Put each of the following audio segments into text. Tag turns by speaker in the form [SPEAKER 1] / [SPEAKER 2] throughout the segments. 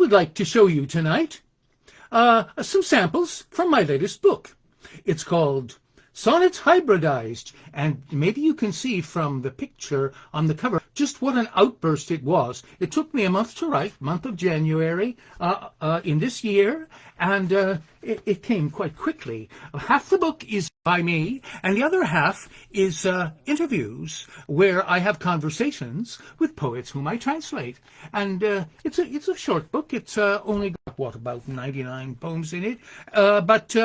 [SPEAKER 1] would like to show you tonight some samples from my latest book. It's called Sonnets Hybridized, and maybe you can see from the picture on the cover just what an outburst it was. It took me a month to write, month of January in this year, and it came quite quickly. Half the book is by me, and the other half is interviews where I have conversations with poets whom I translate. And it's a short book. It's only got, about 99 poems in it, but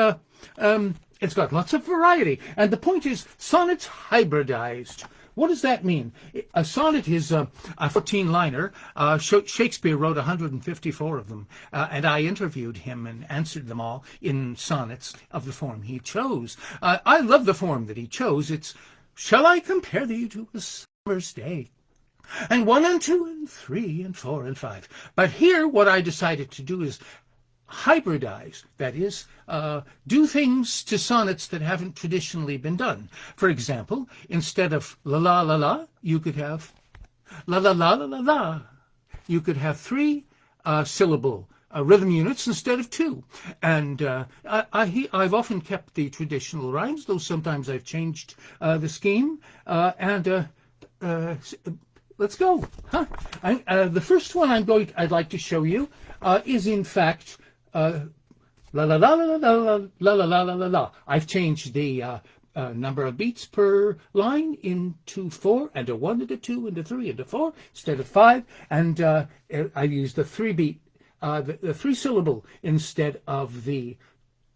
[SPEAKER 1] it's got lots of variety. And the point is, sonnets hybridized. What does that mean? A sonnet is a 14-liner. Shakespeare wrote 154 of them, and I interviewed him and answered them all in sonnets of the form he chose. I love the form that he chose. It's, shall I compare thee to a summer's day? And 1 and 2 and 3 and 4 and 5. But here what I decided to do is hybridize, that is, do things to sonnets that haven't traditionally been done. For example, instead of la la la la, you could have la la la la la la. You could have 3 syllable rhythm units instead of 2. And I've often kept the traditional rhymes, though sometimes I've changed the scheme. Let's go. Huh? The first one I'd like to show you is in fact la la la la la la la la la la la. I've changed the number of beats per line into 4, and a 1 and a 2 and a 3 and a 4 instead of 5, and I used the 3-beat, the 3-syllable instead of the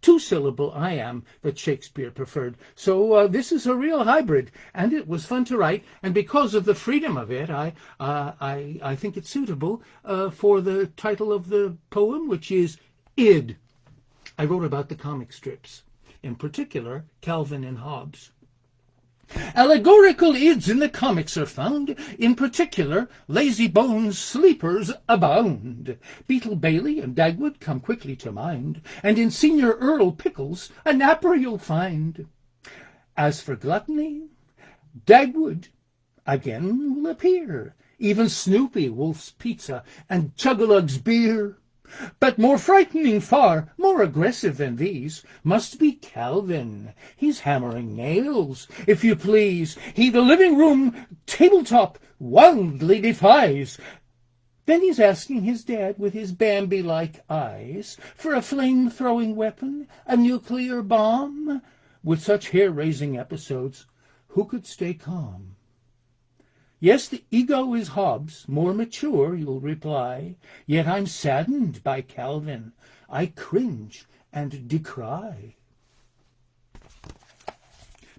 [SPEAKER 1] 2-syllable I am that Shakespeare preferred. So this is a real hybrid, and it was fun to write. And because of the freedom of it, I think it's suitable for the title of the poem, which is Id. I wrote about the comic strips, in particular Calvin and Hobbes. Allegorical ids in the comics are found, in particular lazy bones sleepers abound. Beetle Bailey and Dagwood come quickly to mind, and in Senior Earl Pickles a napper you'll find. As for gluttony, Dagwood again will appear, even Snoopy, Wolf's Pizza, and Chug-a-Lug's beer. But more frightening far, more aggressive than these, must be Calvin. He's hammering nails, if you please. He the living room tabletop wildly defies. Then he's asking his dad with his Bambi-like eyes for a flame-throwing weapon, a nuclear bomb. With such hair-raising episodes, who could stay calm? Yes, the ego is Hobbes, more mature, you'll reply. Yet I'm saddened by Calvin. I cringe and decry.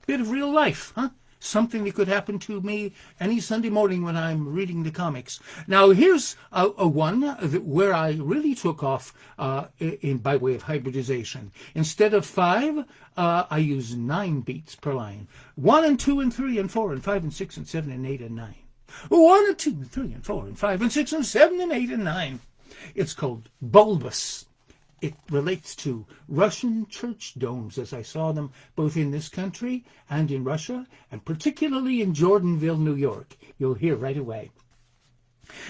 [SPEAKER 1] Bit of real life, huh? Something that could happen to me any Sunday morning when I'm reading the comics. Now, here's a one where I really took off by way of hybridization. Instead of 5, I use 9 beats per line. 1 and 2 and 3 and 4 and 5 and 6 and 7 and 8 and 9. 1 and 2 and 3 and 4 and 5 and 6 and 7 and 8 and 9. It's called Bulbous. It relates to Russian church domes as I saw them both in this country and in Russia, and particularly in Jordanville, New York. You'll hear right away.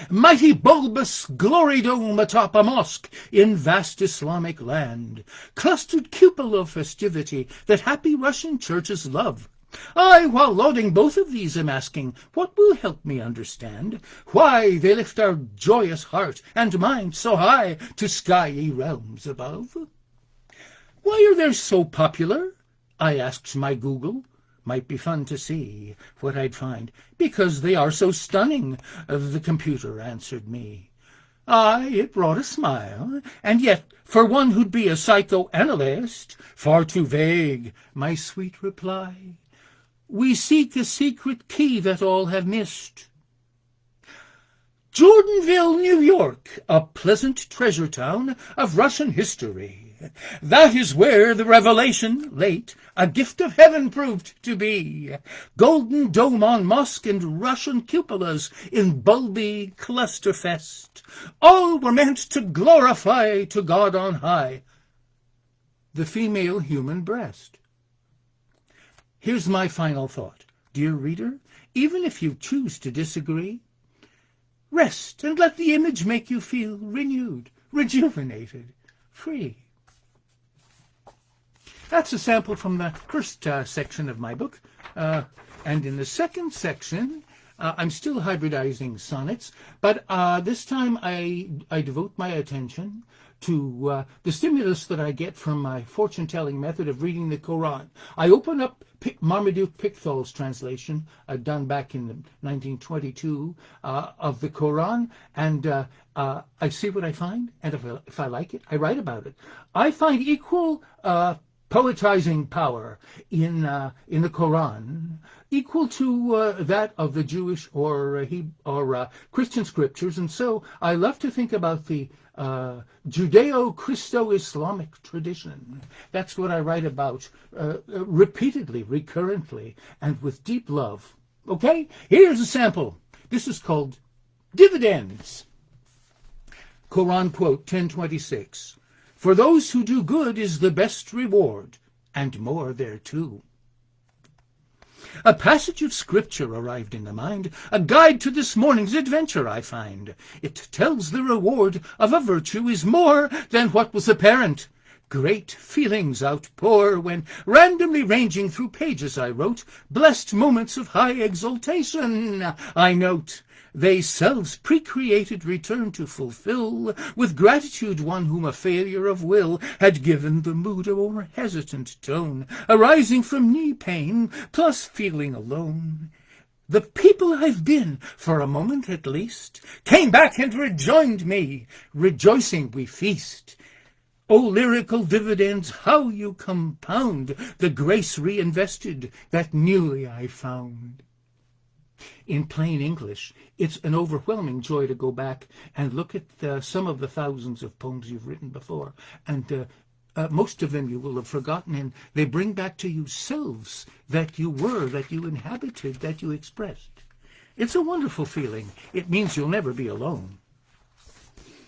[SPEAKER 1] Mighty bulbous glory dome atop a mosque in vast Islamic land, clustered cupola of festivity that happy Russian churches love. I, while lauding both of these, am asking, what will help me understand why they lift our joyous heart and mind so high to skyey realms above? Why are they so popular? I asked my Google. Might be fun to see what I'd find. Because they are so stunning, the computer answered me. Aye, it brought a smile, and yet, for one who'd be a psychoanalyst, far too vague, my sweet reply. We seek a secret key that all have missed. Jordanville, New York, a pleasant treasure town of Russian history. That is where the revelation, late, a gift of heaven proved to be. Golden dome on mosque and Russian cupolas in bulby clusterfest. All were meant to glorify to God on high the female human breast. Here's my final thought. Dear reader, even if you choose to disagree, rest and let the image make you feel renewed, rejuvenated, free. That's a sample from the first section of my book. And in the second section, I'm still hybridizing sonnets, but this time I devote my attention to the stimulus that I get from my fortune-telling method of reading the Qur'an. I open up Marmaduke Pickthall's translation, done back in 1922, of the Qur'an, and I see what I find, and if I like it, I write about it. I find equal poetizing power in the Qur'an, equal to that of the Jewish or Christian scriptures, and so I love to think about the Judaeo-Christo-Islamic tradition. That's what I write about repeatedly, recurrently, and with deep love. Okay, here's a sample. This is called Dividends. Quran quote 10:26. For those who do good is the best reward, and more thereto. A passage of scripture arrived in the mind, a guide to this morning's adventure I find. It tells the reward of a virtue is more than what was apparent. Great feelings outpour when, randomly ranging through pages I wrote, blessed moments of high exaltation I note. They selves pre-created return to fulfill, with gratitude one whom a failure of will had given the mood a more hesitant tone, arising from knee pain, plus feeling alone. The people I've been, for a moment at least, came back and rejoined me, rejoicing we feast. O lyrical dividends, how you compound the grace reinvested that newly I found. In plain English, it's an overwhelming joy to go back and look at some of the thousands of poems you've written before, and most of them you will have forgotten, and they bring back to you selves that you were, that you inhabited, that you expressed. It's a wonderful feeling. It means you'll never be alone.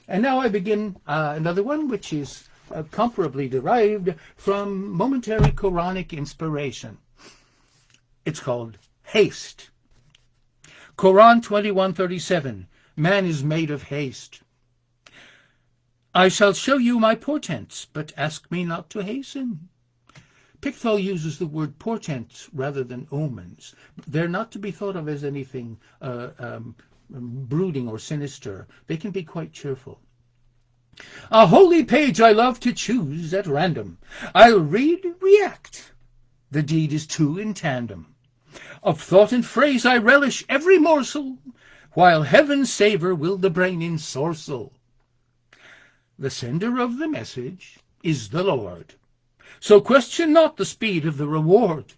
[SPEAKER 1] And now I begin another one, which is comparably derived from momentary Quranic inspiration. It's called Haste. Quran 21:37. Man is made of haste. I shall show you my portents, but ask me not to hasten. Pickthall uses the word portents rather than omens. They're not to be thought of as anything brooding or sinister. They can be quite cheerful. A holy page I love to choose at random. I'll read, react. The deed is two in tandem. Of thought and phrase I relish every morsel, while heaven's savour will the brain ensorcel. The sender of the message is the Lord, so question not the speed of the reward.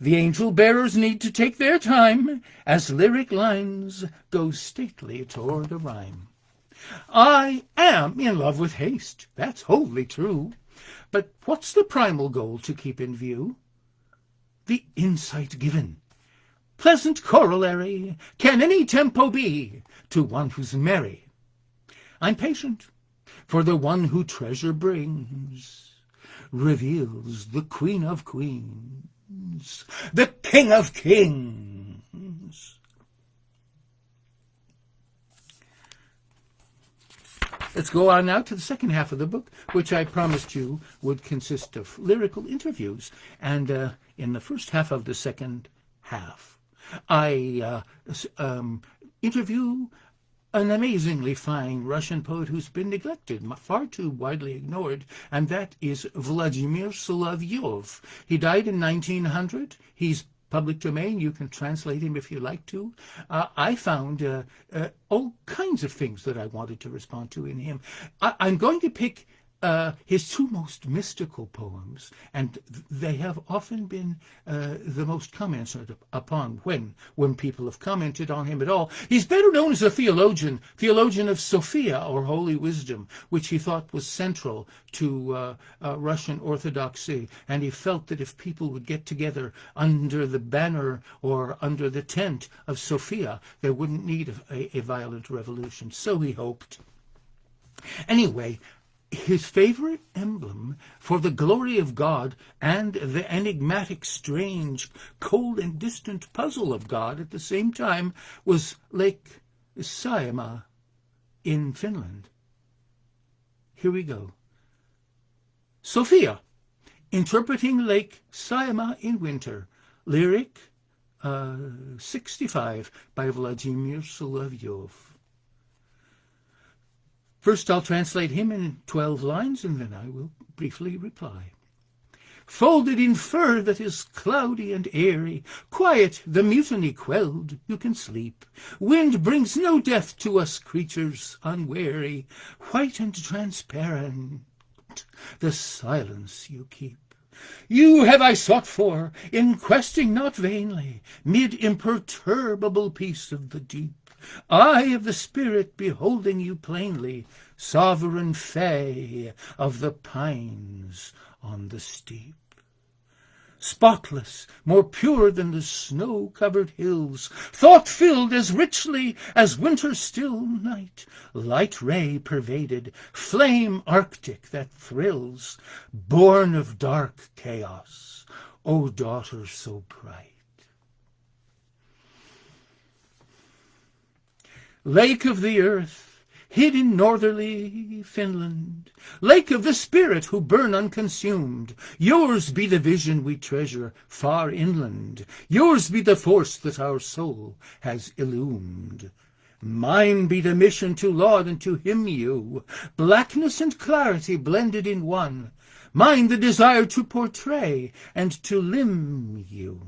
[SPEAKER 1] The angel bearers need to take their time, as lyric lines go stately toward a rhyme. I am in love with haste, that's wholly true, but what's the primal goal to keep in view? The insight given. Pleasant corollary, can any tempo be to one who's merry? I'm patient, for the one who treasure brings reveals the Queen of Queens, the King of Kings. Let's go on now to the second half of the book, which I promised you would consist of lyrical interviews. And in the first half of the second half, I interview an amazingly fine Russian poet who's been neglected, far too widely ignored, and that is Vladimir Solovyov. He died in 1900. He's public domain. You can translate him if you like to. I found all kinds of things that I wanted to respond to in him. I'm going to pick his two most mystical poems, and they have often been the most commented upon when people have commented on him at all. He's better known as a theologian of Sophia, or Holy Wisdom, which he thought was central to Russian Orthodoxy, and he felt that if people would get together under the banner or under the tent of Sophia, they wouldn't need a violent revolution. So he hoped. Anyway, his favorite emblem for the glory of God and the enigmatic, strange, cold and distant puzzle of God at the same time was Lake Saimaa in Finland. Here we go. Sophia, interpreting Lake Syama in winter. Lyric 65 by Vladimir Solovyov. First, I'll translate him in 12 lines, and then I will briefly reply. Folded in fur that is cloudy and airy, quiet, the mutiny quelled, you can sleep. Wind brings no death to us creatures unwary, white and transparent, the silence you keep. You have I sought for, in questing not vainly, mid imperturbable peace of the deep. Eye of the spirit beholding you plainly, sovereign fay of the pines on the steep. Spotless, more pure than the snow-covered hills, thought-filled as richly as winter's still night, light ray pervaded, flame arctic that thrills, born of dark chaos, O daughter so bright. Lake of the earth, hid in northerly Finland, lake of the spirit who burn unconsumed, yours be the vision we treasure far inland, yours be the force that our soul has illumed. Mine be the mission to laud and to hymn you, blackness and clarity blended in one, mine the desire to portray and to limn you,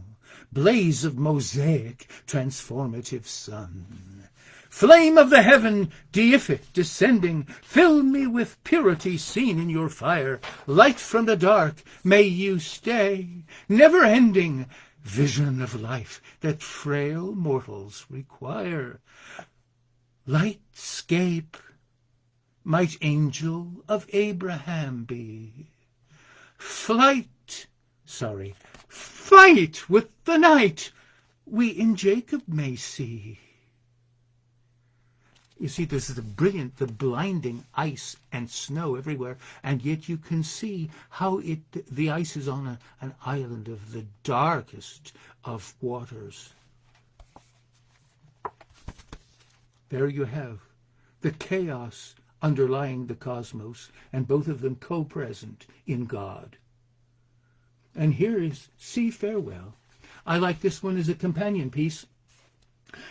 [SPEAKER 1] blaze of mosaic transformative sun. Flame of the heaven, deific, descending, fill me with purity seen in your fire. Light from the dark, may you stay, never ending, vision of life that frail mortals require. Lightscape, might angel of Abraham be. Fight with the night, we in Jacob may see. You see, this is the blinding ice and snow everywhere, and yet you can see how the ice is on an island of the darkest of waters. There you have the chaos underlying the cosmos, and both of them co-present in God. And here is Sea Farewell. I like this one as a companion piece,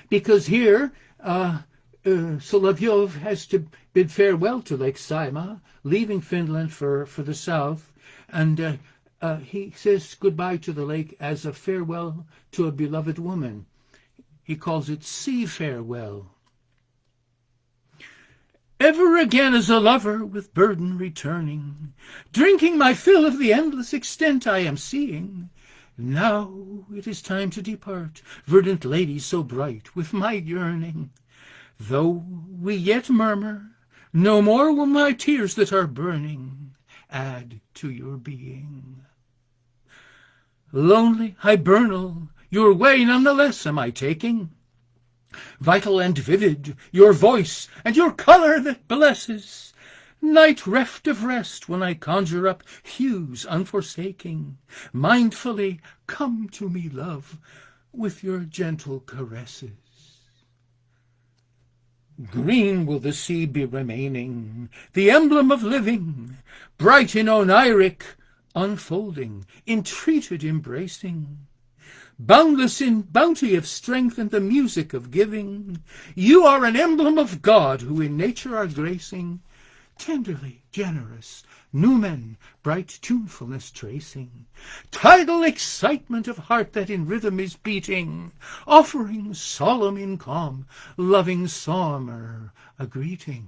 [SPEAKER 1] because here Solovyov has to bid farewell to Lake Syama, leaving Finland for the south, and he says goodbye to the lake as a farewell to a beloved woman. He calls it Sea Farewell. Ever again as a lover with burden returning, drinking my fill of the endless extent I am seeing. Now it is time to depart, verdant lady so bright, with my yearning. Though we yet murmur, no more will my tears that are burning add to your being. Lonely, hibernal, your way none the less am I taking. Vital and vivid, your voice and your colour that blesses. Night reft of rest when I conjure up hues unforsaking. Mindfully come to me, love, with your gentle caresses. Green will the sea be remaining, the emblem of living, bright in oniric unfolding, entreated embracing. Boundless in bounty of strength and the music of giving, you are an emblem of God who in nature are gracing, tenderly generous, numen, bright tunefulness tracing, tidal excitement of heart that in rhythm is beating, offering solemn in calm, loving psalmer a greeting.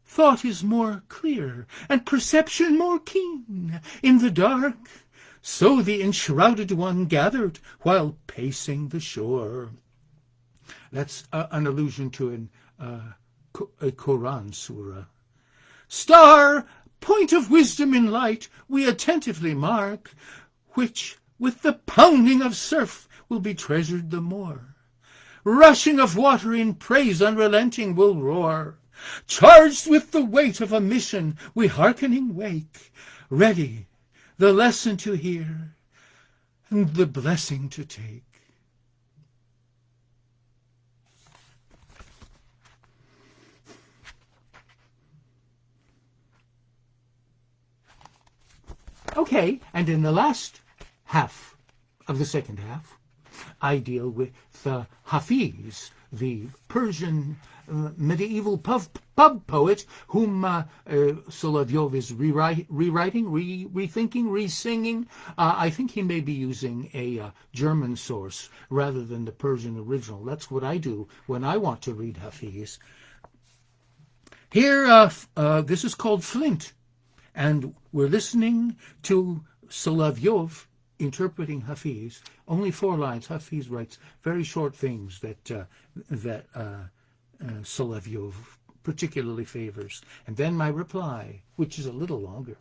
[SPEAKER 1] Thought is more clear and perception more keen in the dark. So the enshrouded one gathered while pacing the shore. That's an allusion to a Qur'an surah. Star, point of wisdom in light, we attentively mark, which with the pounding of surf will be treasured the more. Rushing of water in praise unrelenting will roar. Charged with the weight of a mission, we hearkening wake, ready the lesson to hear and the blessing to take. Okay, and in the last half of the second half, I deal with Hafeez, the Persian medieval pub poet whom Solovyov is rewriting, rethinking, re-singing. I think he may be using a German source rather than the Persian original. That's what I do when I want to read Hafeez. Here, this is called Flint, and we're listening to Solovyov interpreting Hafeez. Only 4 lines. Hafeez writes very short things that Solovyov particularly favors. And then my reply, which is a little longer.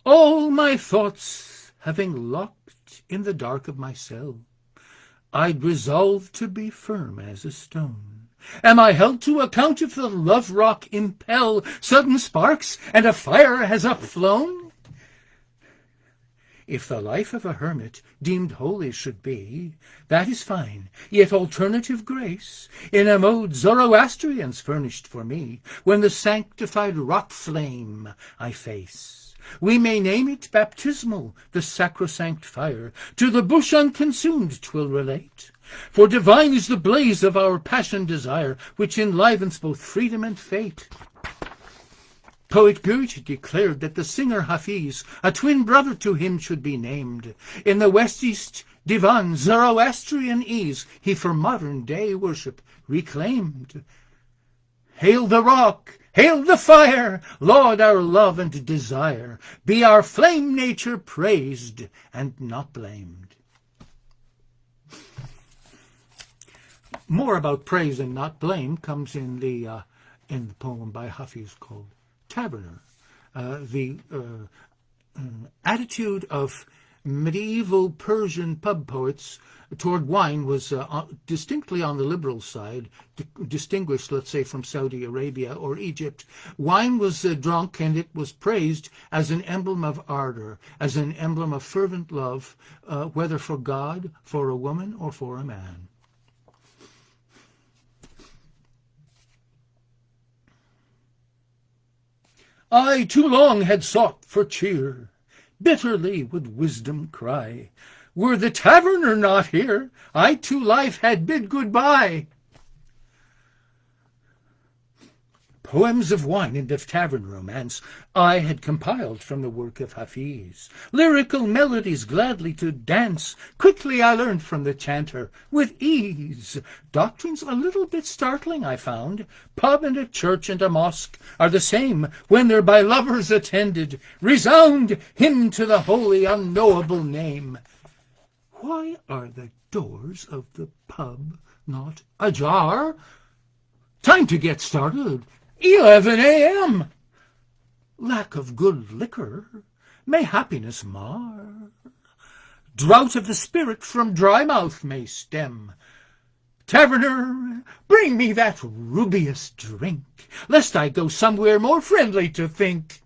[SPEAKER 1] All my thoughts having locked in the dark of my cell, I'd resolve to be firm as a stone. Am I held to account if the love rock impel sudden sparks and a fire has upflown? If the life of a hermit deemed holy should be, that is fine, yet alternative grace, in a mode Zoroastrians furnished for me, when the sanctified rock flame I face. We may name it baptismal, the sacrosanct fire, to the bush unconsumed 'twill relate. For divine is the blaze of our passion desire, which enlivens both freedom and fate. Poet Goethe declared that the singer Hafeez, a twin brother to him, should be named. In the West-East divan Zoroastrian ease he for modern day worship reclaimed. Hail the rock, hail the fire, laud our love and desire, be our flame nature praised and not blamed. More about praise and not blame comes in the poem by Hafeez called Taverner. The attitude of medieval Persian pub poets toward wine was distinctly on the liberal side, distinguished, let's say, from Saudi Arabia or Egypt. Wine was drunk, and it was praised as an emblem of ardor, as an emblem of fervent love, whether for God, for a woman, or for a man. I too long had sought for cheer, bitterly would wisdom cry, were the Taverner not here, I to life had bid goodbye. Poems of wine and of tavern romance I had compiled from the work of Hafeez. Lyrical melodies gladly to dance, quickly I learned from the chanter, with ease. Doctrines a little bit startling I found. Pub and a church and a mosque are the same when they're by lovers attended. Resound hymn to the holy unknowable name. Why are the doors of the pub not ajar? Time to get started. 11 a.m. Lack of good liquor may happiness mar. Drought of the spirit from dry mouth may stem. Taverner, bring me that rubious drink, lest I go somewhere more friendly to think.